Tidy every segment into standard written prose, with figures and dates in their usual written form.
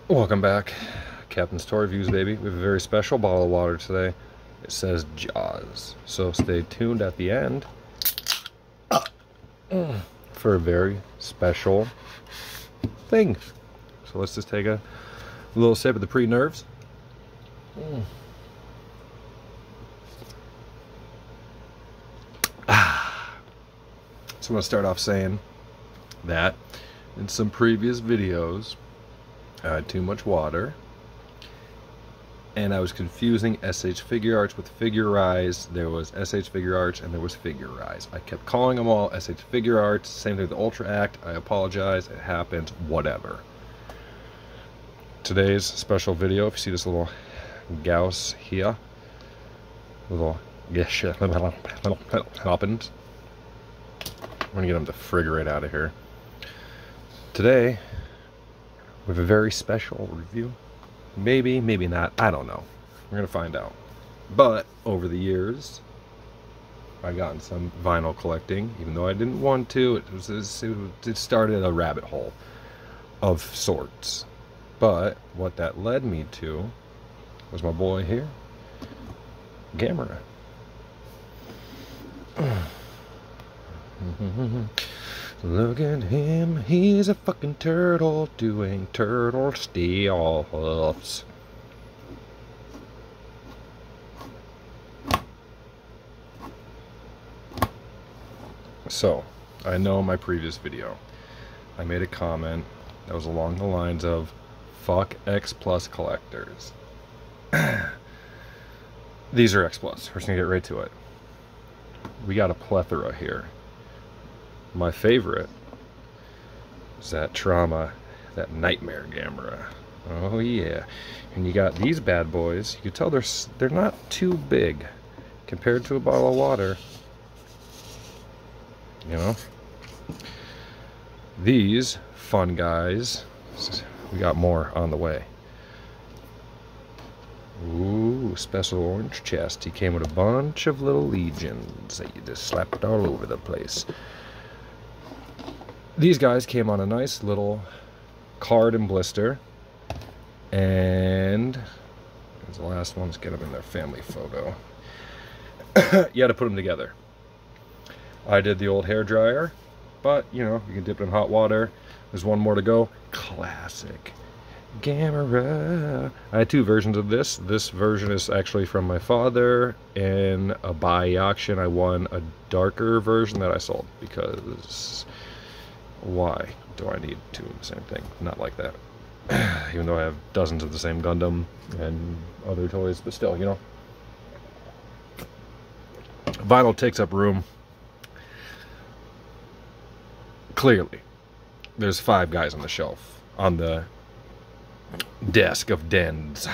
Welcome back, Captain's Toy Reviews, baby. We have a very special bottle of water today. It says Jaws, so stay tuned at the end for a very special thing. So let's just take a little sip of the pre-nerves. So I'm going to start off saying that in some previous videos I had too much water and I was confusing SH Figure Arts with Figure Rise. There was SH Figure Arts and there was Figure Rise. I kept calling them all SH Figure Arts. Same thing with the Ultra Act. I apologize. It happens. Whatever. Today's special video, if you see this little Gauss here, little happens. I'm gonna get him the frig right out of here. Today we have a very special review. Maybe, maybe not. I don't know. We're gonna find out. But over the years, I've gotten some vinyl collecting, even though I didn't want to. It started a rabbit hole of sorts. But what that led me to was my boy here, Gamera. Look at him, he's a fucking turtle doing turtle steals. So, I know in my previous video, I made a comment that was along the lines of, fuck X Plus collectors. These are X Plus. We're just gonna get right to it. We got a plethora here. My favorite is that Trauma, that Nightmare Gamera. Oh yeah. And you got these bad boys. You can tell they're not too big compared to a bottle of water. You know? These fun guys, we got more on the way. Ooh, special orange chest. He came with a bunch of little legions that you just slapped all over the place. These guys came on a nice little card and blister. And the last ones, get them in their family photo. You had to put them together. I did the old hair dryer, but you know, you can dip it in hot water. There's one more to go. Classic Gamera. I had two versions of this. This version is actually from my father. In a buy auction, I won a darker version that I sold because why do I need two of the same thing? Not like that. Even though I have dozens of the same Gundam and other toys, but still, you know. Vinyl takes up room. Clearly, there's 5 guys on the shelf, on the desk of dens.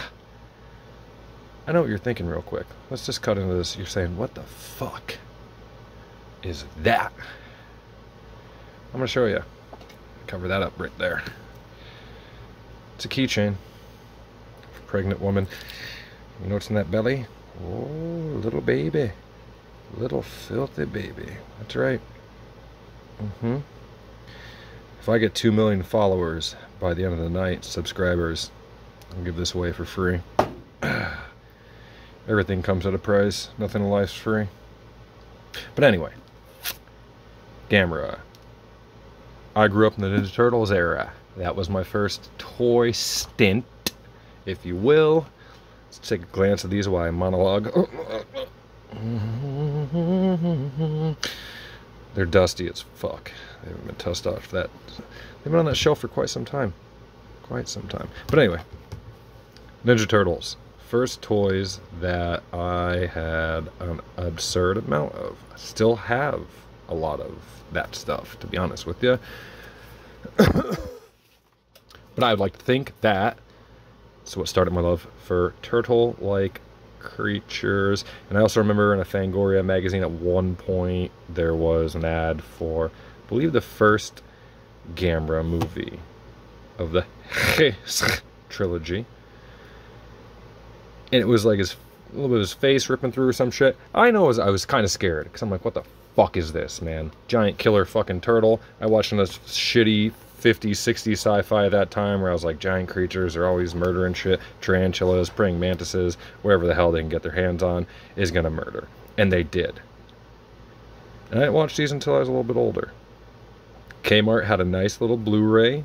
I know what you're thinking real quick. Let's just cut into this. You're saying, what the fuck is that? I'm going to show you. Cover that up right there. It's a keychain. Pregnant woman. You know what's in that belly? Oh, little baby. Little filthy baby. That's right. If I get 2 million followers by the end of the night, subscribers, I'll give this away for free. Everything comes at a price. Nothing in life's free. But anyway, Gamera. I grew up in the Ninja Turtles era. That was my first toy stint, if you will. Let's take a glance at these while I monologue. They're dusty as fuck. They haven't been touched off for that. They've been on that shelf for quite some time. Quite some time. But anyway, Ninja Turtles. First toys that I had an absurd amount of. I still have a lot of that stuff, to be honest with you. But I would like to think that it's what started my love for turtle-like creatures. And I also remember in a Fangoria magazine at one point there was an ad for, I believe, the first Gamera movie of the trilogy. And it was like a little bit of his face ripping through or some shit. I know I was kind of scared because I'm like, what the fuck is this, man? Giant killer fucking turtle. I watched this shitty 50s, 60s sci-fi at that time, where I was like, giant creatures are always murdering shit. Tarantulas, praying mantises, wherever the hell they can get their hands on is gonna murder. And they did. And I didn't watch these until I was a little bit older. Kmart had a nice little Blu-ray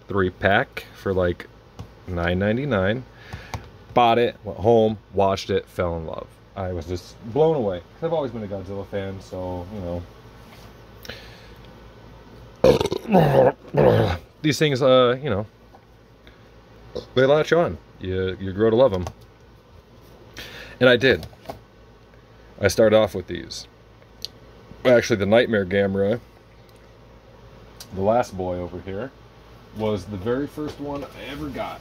3-pack for like $9.99. Bought it, went home, watched it, fell in love. I was just blown away. I've always been a Godzilla fan, so, you know. These things, you know, they latch on. You grow to love them. And I did. I started off with these. Actually, the Nightmare Gamera, the last boy over here, was the very first one I ever got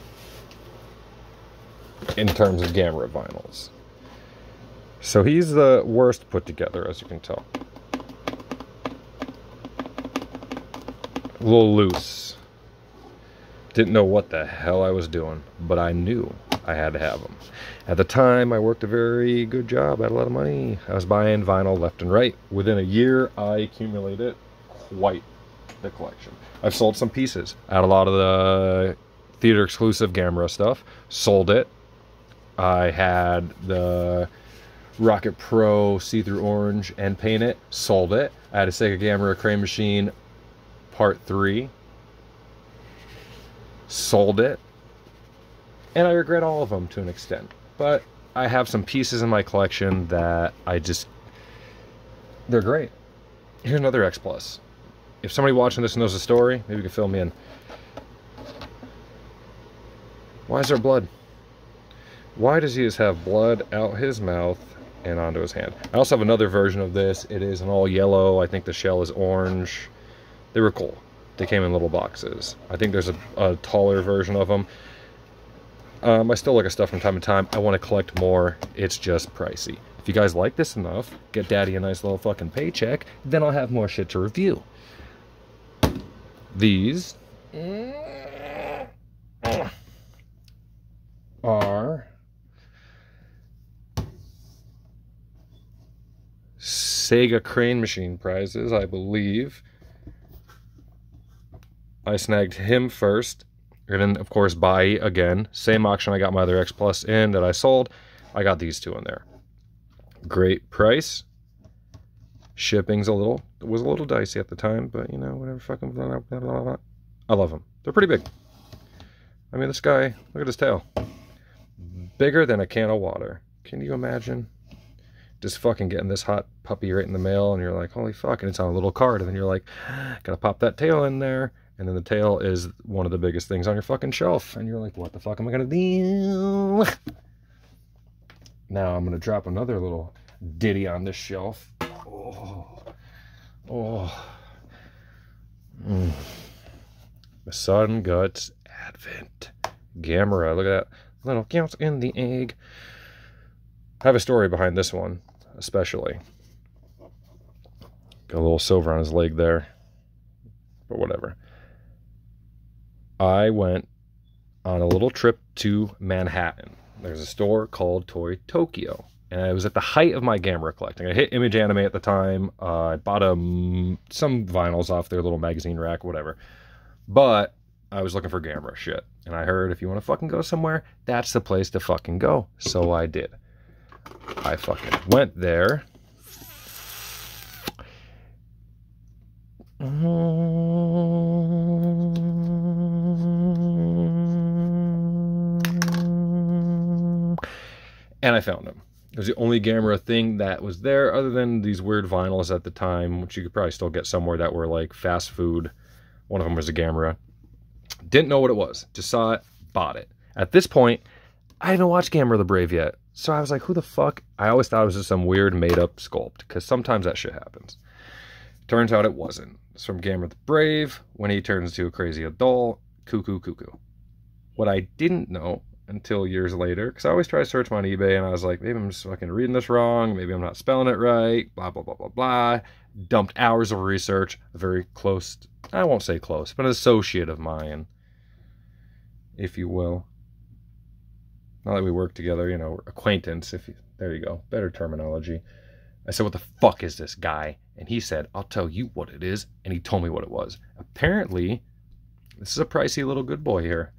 in terms of Gamera vinyls. So he's the worst put together, as you can tell. A little loose. Didn't know what the hell I was doing, but I knew I had to have them. At the time, I worked a very good job. I had a lot of money. I was buying vinyl left and right. Within a year, I accumulated quite the collection. I've sold some pieces. I had a lot of the theater exclusive Gamera stuff. Sold it. I had the Rocket Pro see-through orange and paint it. Sold it. I had a Sega Gamera Crane Machine Part 3. Sold it. And I regret all of them to an extent. But I have some pieces in my collection that they're great. Here's another X Plus. If somebody watching this knows the story, maybe you can fill me in. Why is there blood? Why does he just have blood out his mouth and onto his hand? I also have another version of this. It is an all yellow. I think the shell is orange. They were cool. They came in little boxes. I think there's a taller version of them. I still look at stuff from time to time. I want to collect more. It's just pricey. If you guys like this enough, get daddy a nice little fucking paycheck, then I'll have more shit to review. These are Sega Crane Machine prizes, I believe. I snagged him first. And then, of course, buy again. Same auction I got my other X Plus in that I sold. I got these two in there. Great price. Shipping's was a little dicey at the time, but you know, whatever. Fucking blah, blah, blah, blah. I love them. They're pretty big. I mean, this guy, look at his tail. Bigger than a can of water. Can you imagine? Just fucking getting this hot puppy right in the mail, and you're like, holy fuck, and it's on a little card, and then you're like, gotta pop that tail in there. And then the tail is one of the biggest things on your fucking shelf. And you're like, what the fuck am I gonna do? Now I'm gonna drop another little ditty on this shelf. Oh. The Sun Guts Advent Gamera. Look at that little count in the egg. I have a story behind this one, especially. Got a little silver on his leg there. But whatever. I went on a little trip to Manhattan. There's a store called Toy Tokyo. And I was at the height of my Gamera collecting. I hit Image Anime at the time. I bought some vinyls off their little magazine rack, whatever. But I was looking for Gamera shit. And I heard if you want to fucking go somewhere, that's the place to fucking go. So I did. I fucking went there. And I found them. It was the only Gamera thing that was there, other than these weird vinyls at the time, which you could probably still get somewhere, that were like fast food. One of them was a Gamera. Didn't know what it was. Just saw it, bought it. At this point, I hadn't watched Gamera the Brave yet. So I was like, who the fuck? I always thought it was just some weird made-up sculpt, because sometimes that shit happens. Turns out it wasn't. It's from Gamera the Brave, when he turns into a crazy adult. Cuckoo, cuckoo. What I didn't know until years later, because I always try to search on eBay, and I was like, maybe I'm just fucking reading this wrong, maybe I'm not spelling it right, blah, blah, blah, blah, blah. Dumped hours of research, very close, I won't say close, but an associate of mine, if you will. Not that we work together, you know, acquaintance, there you go, better terminology. I said, what the fuck is this guy? And he said, I'll tell you what it is, and he told me what it was. Apparently, This is a pricey little good boy here.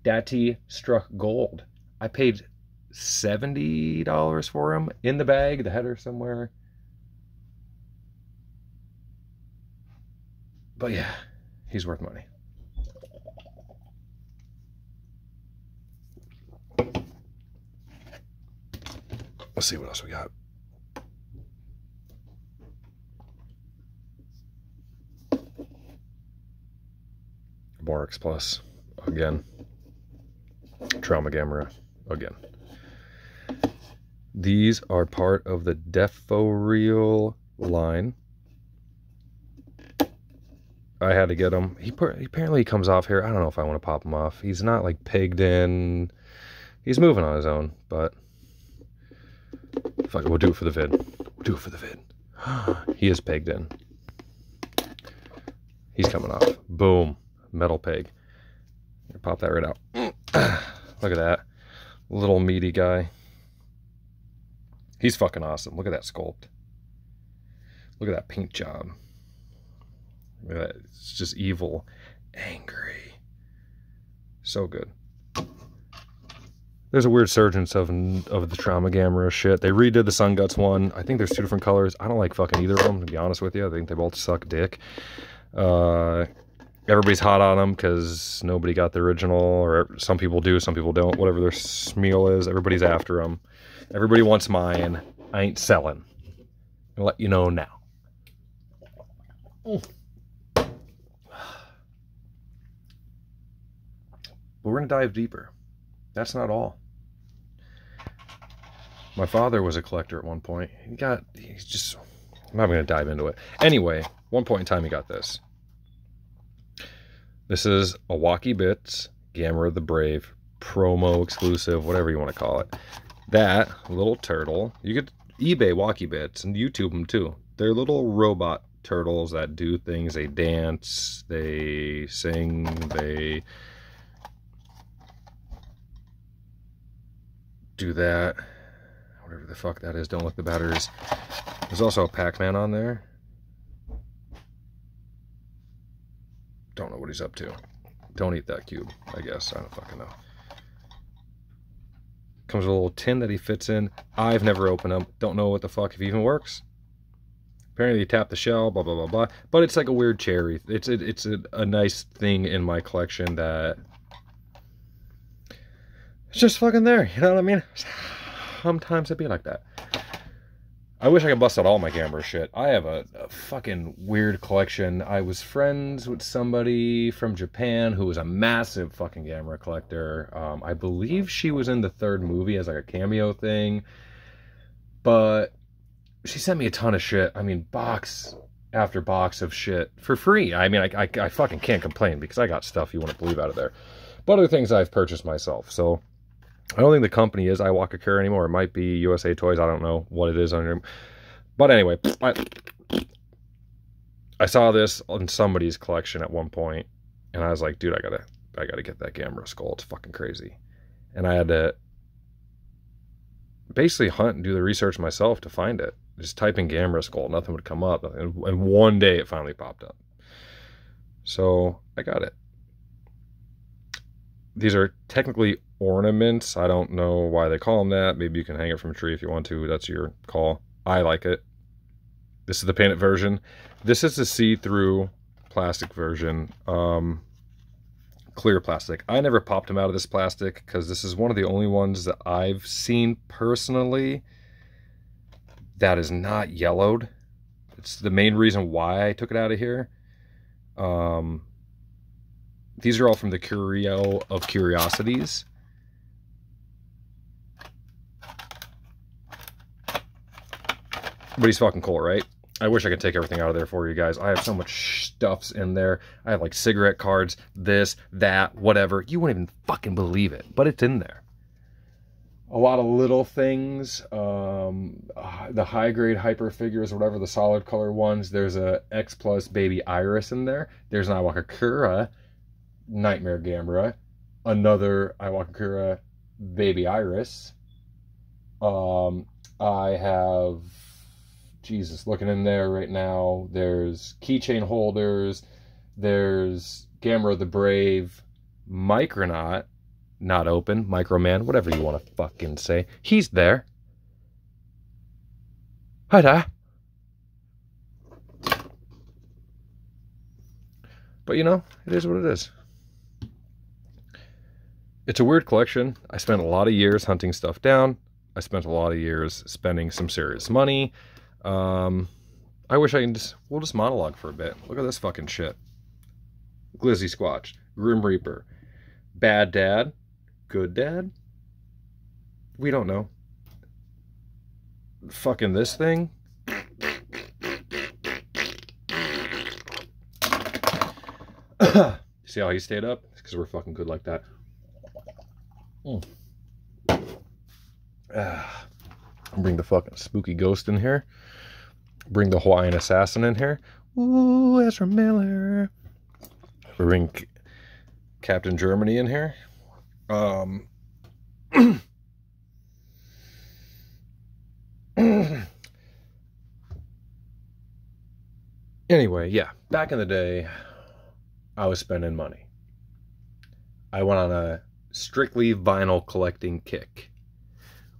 Dati Struck Gold. I paid $70 for him. In the bag, the header somewhere. But yeah, he's worth money. Let's see what else we got. Borax Plus again. Trauma Gamera again. These are part of the Deforeal line. I had to get him. Apparently he comes off here. I don't know if I want to pop him off. He's not like pegged in. He's moving on his own, but fuck it, we'll do it for the vid. We'll do it for the vid. He is pegged in. He's coming off. Boom. Metal peg. Pop that right out. Look at that. Little meaty guy. He's fucking awesome. Look at that sculpt. Look at that paint job. Look at that. It's just evil. Angry. So good. There's a weird surgence of the Trauma Gamera shit. They redid the Sun Guts one. I think there's 2 different colors. I don't like fucking either of them, to be honest with you. I think they both suck dick. Everybody's hot on them because nobody got the original, or some people do, some people don't. Whatever their smeal is, everybody's after them. Everybody wants mine. I ain't selling. I'll let you know now. But we're going to dive deeper. That's not all. My father was a collector at one point. He's just, I'm not going to dive into it. Anyway, one point in time he got this. This is a Wacky Bits Gamera the Brave promo exclusive, whatever you want to call it. That little turtle, you could eBay Wacky Bits and YouTube them too. They're little robot turtles that do things. They dance, they sing, they do that. Whatever the fuck that is, don't look the batteries. There's also a Pac-Man on there. Don't know what he's up to. Don't eat that cube, I guess. I don't fucking know. Comes with a little tin that he fits in. I've never opened them. Don't know what the fuck if it even works. Apparently you tap the shell, blah, blah, blah, blah. But it's like a weird cherry. It's a nice thing in my collection that it's just fucking there. You know what I mean? Sometimes it'd be like that. I wish I could bust out all my Gamera shit. I have a fucking weird collection. I was friends with somebody from Japan who was a massive fucking Gamera collector. I believe she was in the 3rd movie as like a cameo thing. But she sent me a ton of shit. I mean, box after box of shit for free. I mean, I fucking can't complain because I got stuff you wouldn't believe out of there. But other things I've purchased myself. So I don't think the company is Iwakakura anymore. It might be USA Toys. I don't know what it is under. But anyway, I saw this on somebody's collection at one point, and I was like, dude, I gotta get that Gamera skull. It's fucking crazy. And I had to basically hunt and do the research myself to find it. Just type in Gamera skull, nothing would come up. And one day it finally popped up. So I got it. These are technically ornaments. I don't know why they call them that. Maybe you can hang it from a tree if you want to. That's your call. I like it. This is the painted version. This is the see-through plastic version. Clear plastic. I never popped them out of this plastic because this is one of the only ones that I've seen personally that is not yellowed. It's the main reason why I took it out of here. These are all from the Curio of Curiosities. But he's fucking cool, right? I wish I could take everything out of there for you guys. I have so much stuffs in there. I have like cigarette cards, this, that, whatever. You wouldn't even fucking believe it, but it's in there. A lot of little things. The high-grade hyper figures, whatever, the solid color ones. There's a X Plus Baby Iris in there. There's an Iwakakura Nightmare Gamera. Another Iwakakura Baby Iris. I have... Jesus, looking in there right now, there's keychain holders, there's Gamera the Brave, Micronaut, not open, Microman, whatever you want to fucking say. He's there. Hi there. But you know, it is what it is. It's a weird collection. I spent a lot of years hunting stuff down. I spent a lot of years spending some serious money. I wish I can we'll just monologue for a bit. Look at this fucking shit. Glizzy Squatch, Grim Reaper, Bad Dad, Good Dad? We don't know. Fucking this thing. See how he stayed up? It's because we're fucking good like that. Bring the fucking spooky ghost in here. Bring the Hawaiian assassin in here. Ooh, Ezra Miller. Bring Captain Germany in here. Anyway, yeah. Back in the day, I was spending money. I went on a strictly vinyl collecting kick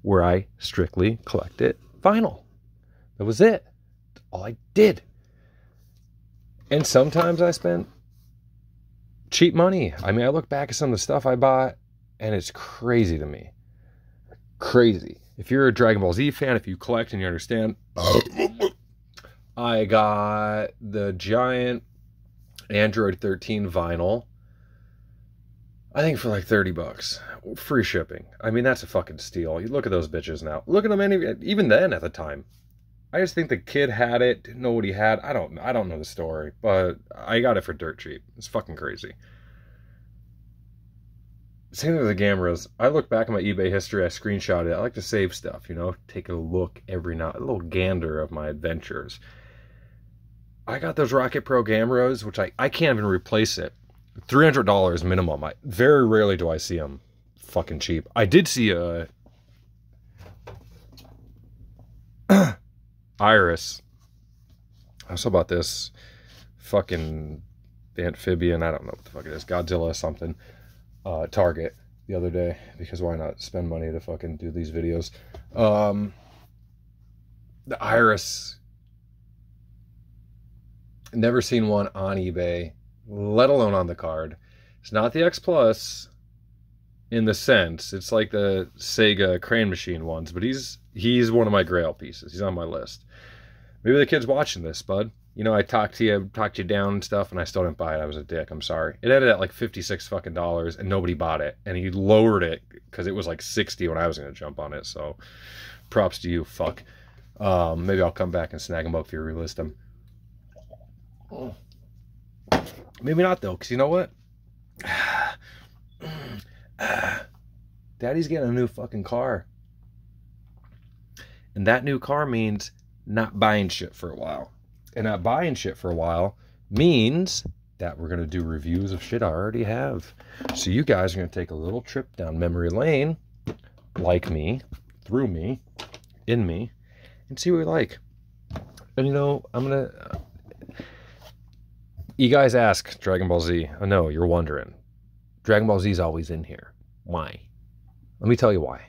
where I strictly collected vinyl. That was it. That's all I did. And sometimes I spent cheap money. I mean, I look back at some of the stuff I bought and it's crazy to me. Crazy. If you're a Dragon Ball Z fan, if you collect and you understand, I got the giant Android 13 vinyl, I think for like 30 bucks. Free shipping. I mean, that's a fucking steal. You look at those bitches now. Look at them even then at the time. I just think the kid had it, didn't know what he had. I don't know the story, but I got it for dirt cheap. It's fucking crazy. Same thing with the Gameras. I look back at my eBay history, I screenshot it. I like to save stuff, you know, take a look every now, a little gander of my adventures. I got those Rocket Pro Gameras, which I can't even replace it. $300 minimum. Very rarely do I see them fucking cheap. I did see a Iris. I saw about this fucking amphibian. I don't know what the fuck it is. Godzilla something. Target the other day, because why not spend money to fucking do these videos. The Iris, never seen one on eBay, let alone on the card. It's not the X Plus in the sense, it's like the Sega Crane Machine ones, but he's one of my grail pieces. He's on my list. Maybe the kid's watching this, bud. You know, I talked you down and stuff, and I still didn't buy it. I was a dick. I'm sorry. It ended at like $56 fucking dollars, and nobody bought it. And he lowered it because it was like 60 when I was going to jump on it. So, props to you, fuck. Maybe I'll come back and snag him up if you relist him. Maybe not though, because you know what? Daddy's getting a new fucking car, and that new car means not buying shit for a while. And not buying shit for a while means that we're going to do reviews of shit I already have. So you guys are going to take a little trip down memory lane, like me, through me, in me, and see what we like. And you know, I'm going to... You guys ask Dragon Ball Z. I know, you're wondering. Dragon Ball Z is always in here. Why? Let me tell you why.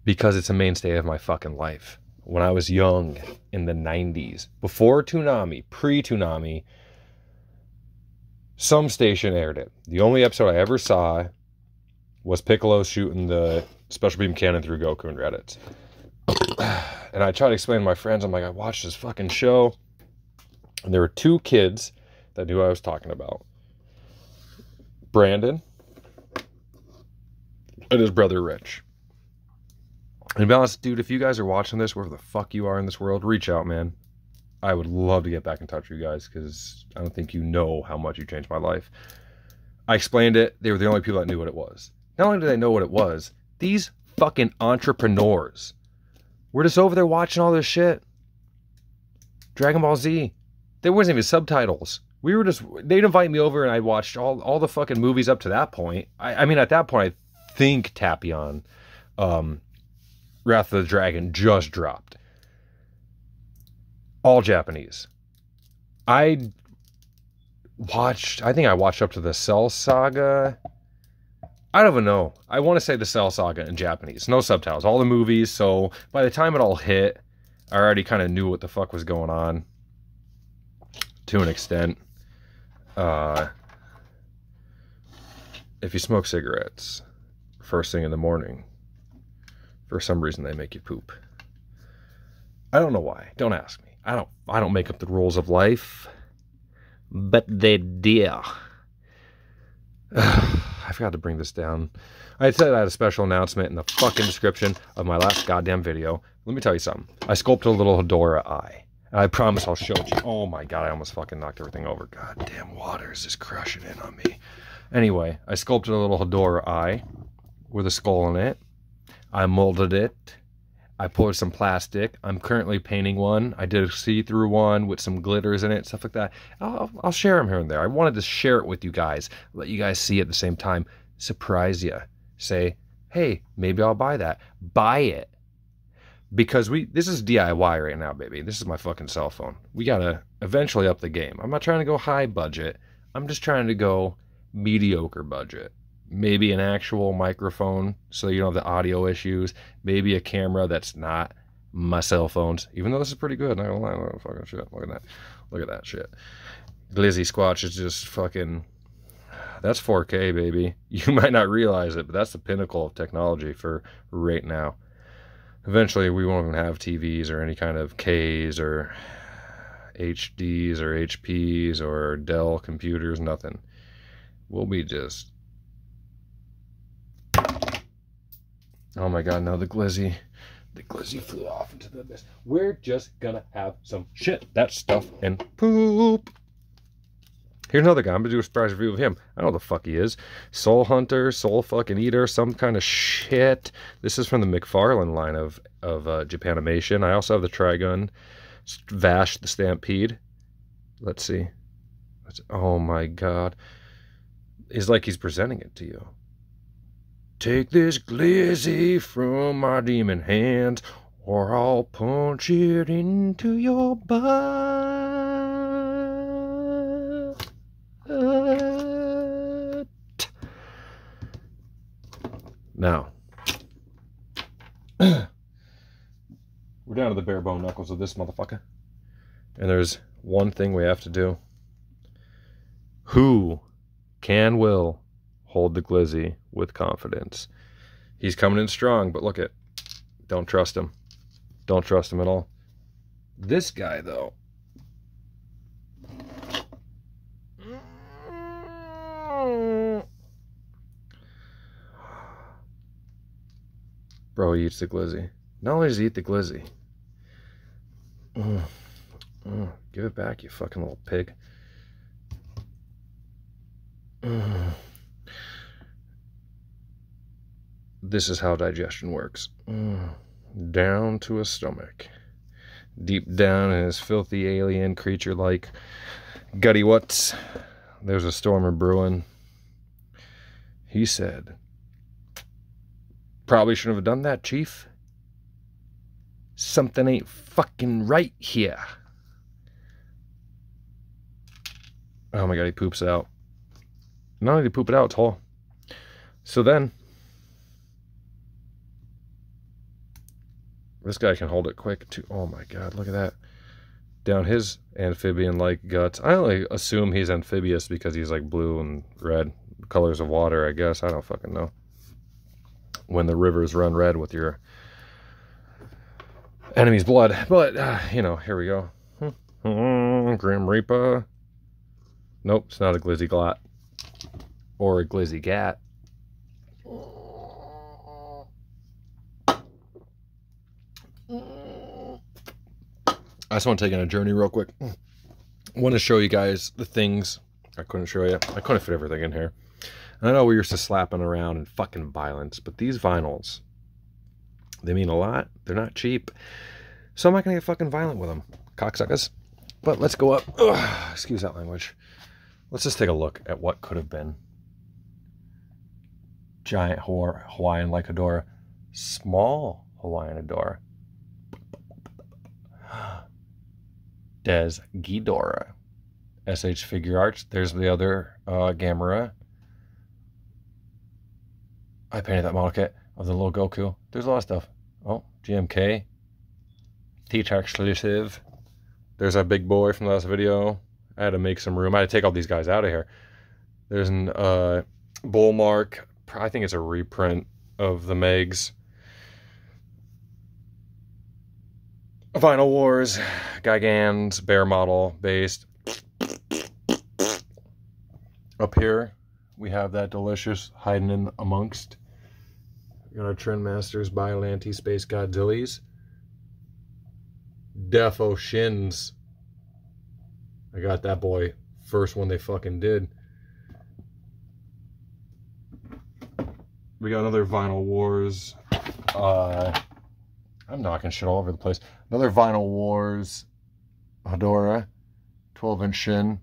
Because it's a mainstay of my fucking life. When I was young in the 90s, before Toonami, pre-Toonami, some station aired it. The only episode I ever saw was Piccolo shooting the special beam cannon through Goku and Raditz. And I try to explain to my friends, I'm like, I watched this fucking show. And there were two kids that knew what I was talking about. Brandon and his brother Rich. And to be honest, dude, if you guys are watching this, wherever the fuck you are in this world, reach out, man. I would love to get back in touch with you guys, because I don't think you know how much you changed my life. I explained it. They were the only people that knew what it was. Not only did they know what it was, these fucking entrepreneurs were just over there watching all this shit. Dragon Ball Z. There wasn't even subtitles. We were just... They'd invite me over and I watched all the fucking movies up to that point. I mean, at that point, I think Tapion... Wrath of the Dragon just dropped. All Japanese. I I think I watched up to the Cell Saga. I don't even know. I want to say the Cell Saga in Japanese. No subtitles. All the movies. So by the time it all hit, I already kind of knew what the fuck was going on. To an extent. If you smoke cigarettes first thing in the morning, for some reason they make you poop. I don't know why. Don't ask me. I don't make up the rules of life. But they do. I forgot to bring this down. I said I had a special announcement in the fucking description of my last goddamn video. Let me tell you something. I sculpted a little Hedora eye. And I promise I'll show it to you. Oh my god, I almost fucking knocked everything over. Goddamn water is just crushing in on me. Anyway, I sculpted a little Hedora eye with a skull in it. I molded it. I poured some plastic. I'm currently painting one. I did a see-through one with some glitters in it, stuff like that. I'll share them here and there. I wanted to share it with you guys, let you guys see at the same time, surprise you. Say, hey, maybe I'll buy that. Buy it. Because this is DIY right now, baby. This is my fucking cell phone. We gotta eventually up the game. I'm not trying to go high budget. I'm just trying to go mediocre budget. Maybe an actual microphone so you don't have the audio issues. Maybe a camera that's not my cell phones. Even though this is pretty good. Not gonna lie, look at fucking shit. Look at that. Look at that shit. Glizzy Squatch is just fucking... That's 4K, baby. You might not realize it, but that's the pinnacle of technology for right now. Eventually, we won't even have TVs or any kind of Ks or HDs or HPs or Dell computers, nothing. We'll be just... Oh my god, no, the glizzy flew off into the abyss. We're just gonna have some shit. That stuff and poop. Here's another guy. I'm gonna do a surprise review of him. I don't know the fuck he is. Soul Hunter, Soul fucking Eater, some kind of shit. This is from the McFarlane line of Japanimation. I also have the Trigun, Vash the Stampede. Let's see. Oh my god. It's like he's presenting it to you. Take this glizzy from my demon hands, or I'll punch it into your butt. Now, we're down to the bare bone knuckles of this motherfucker. And there's one thing we have to do. Who will hold the glizzy with confidence? He's coming in strong, but look at, don't trust him. Don't trust him at all. This guy, though. Bro, he eats the glizzy. Not only does he eat the glizzy. Give it back, you fucking little pig. This is how digestion works. Down to his stomach. Deep down in his filthy alien creature-like gutty what's. There's a storm brewing. He said, probably shouldn't have done that, Chief. Something ain't fucking right here. Oh my god, he poops out. Not only did he poop it out, it's whole. So then, this guy can hold it quick too. Oh my god, look at that. Down his amphibian-like guts. I only assume he's amphibious because he's like blue and red. Colors of water, I guess. I don't fucking know. When the rivers run red with your enemy's blood. But, you know, here we go. Grim Reaper. Nope, it's not a glizzy glot. Or a glizzy gat. I just want to take on a journey real quick. I want to show you guys the things I couldn't show you. I couldn't fit everything in here. And I know we're used to slapping around and fucking violence, but these vinyls, they mean a lot. They're not cheap. So I'm not going to get fucking violent with them, cocksuckers. But let's go up. Ugh, excuse that language. Let's just take a look at what could have been. Giant Hawaiian like Hedora. Small Hawaiian Hedora. Des Ghidorah. SH Figure Arts. There's the other Gamera. I painted that model kit of the little Goku. There's a lot of stuff. Oh, GMK. Theta exclusive. There's that big boy from the last video. I had to make some room. I had to take all these guys out of here. There's an Bullmark. I think it's a reprint of the Megs. Vinyl Wars. Gigans. Bear model based. Up here, we have that delicious hiding in amongst. We got our Trendmasters Biollante Space Godzillas. Defo Shins. I got that boy. First one they fucking did. We got another Vinyl Wars. I'm knocking shit all over the place. Another Vinyl Wars Hedorah. 12-inch shin.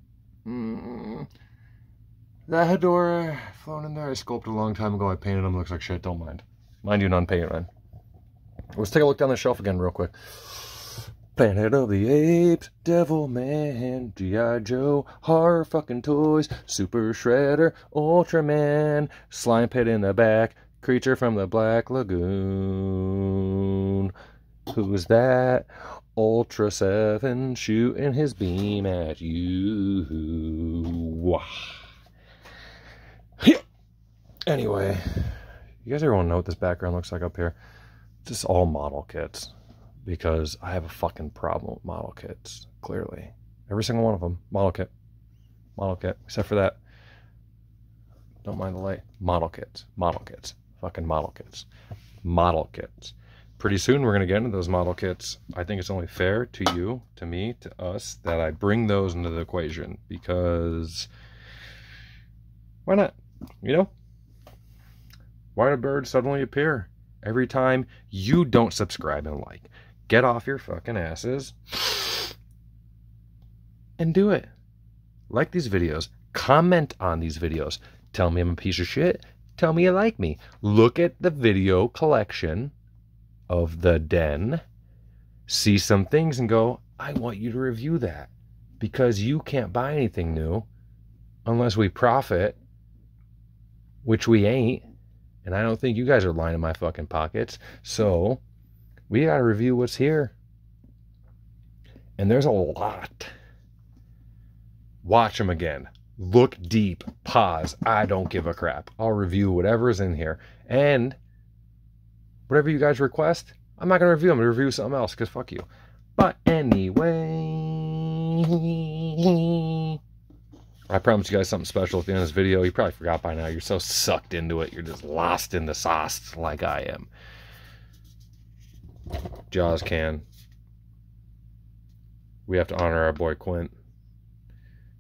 That Hedorah flown in there. I sculpted a long time ago. I painted them. Looks like shit. Don't mind. Mind you, non-painted, man. Let's take a look down the shelf again real quick. Planet of the Apes, Devilman, G.I. Joe, Horror fucking Toys, Super Shredder, Ultraman, Slime Pit in the back, Creature from the Black Lagoon. Who's that? Ultra 7 shooting his beam at you. Anyway, you guys ever want to know what this background looks like up here? It's just all model kits. Because I have a fucking problem with model kits, clearly. Every single one of them. Model kit. Model kit. Except for that. Don't mind the light. Model kits. Model kits. Fucking model kits. Model kits. Pretty soon we're going to get into those model kits. I think it's only fair to you, to me, to us, that I bring those into the equation. Because why not? You know? Why do birds suddenly appear every time you don't subscribe and like? Get off your fucking asses and do it. Like these videos. Comment on these videos. Tell me I'm a piece of shit. Tell me you like me. Look at the video collection of the den. See some things and go, I want you to review that. Because you can't buy anything new unless we profit, which we ain't. And I don't think you guys are lining my fucking pockets. So we gotta review what's here. And there's a lot. Watch them again. Look deep. Pause. I don't give a crap. I'll review whatever's in here. And whatever you guys request, I'm not gonna review them. I'm gonna review something else, because fuck you. But anyway, I promised you guys something special at the end of this video. You probably forgot by now. You're so sucked into it. You're just lost in the sauce like I am. Jaws can. We have to honor our boy Quint.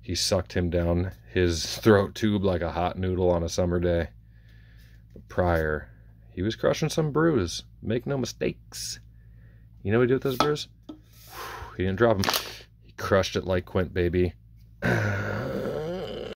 He sucked him down his throat tube like a hot noodle on a summer day. But prior, he was crushing some brews. Make no mistakes. You know what he did with those brews? He didn't drop them. He crushed it like Quint, baby.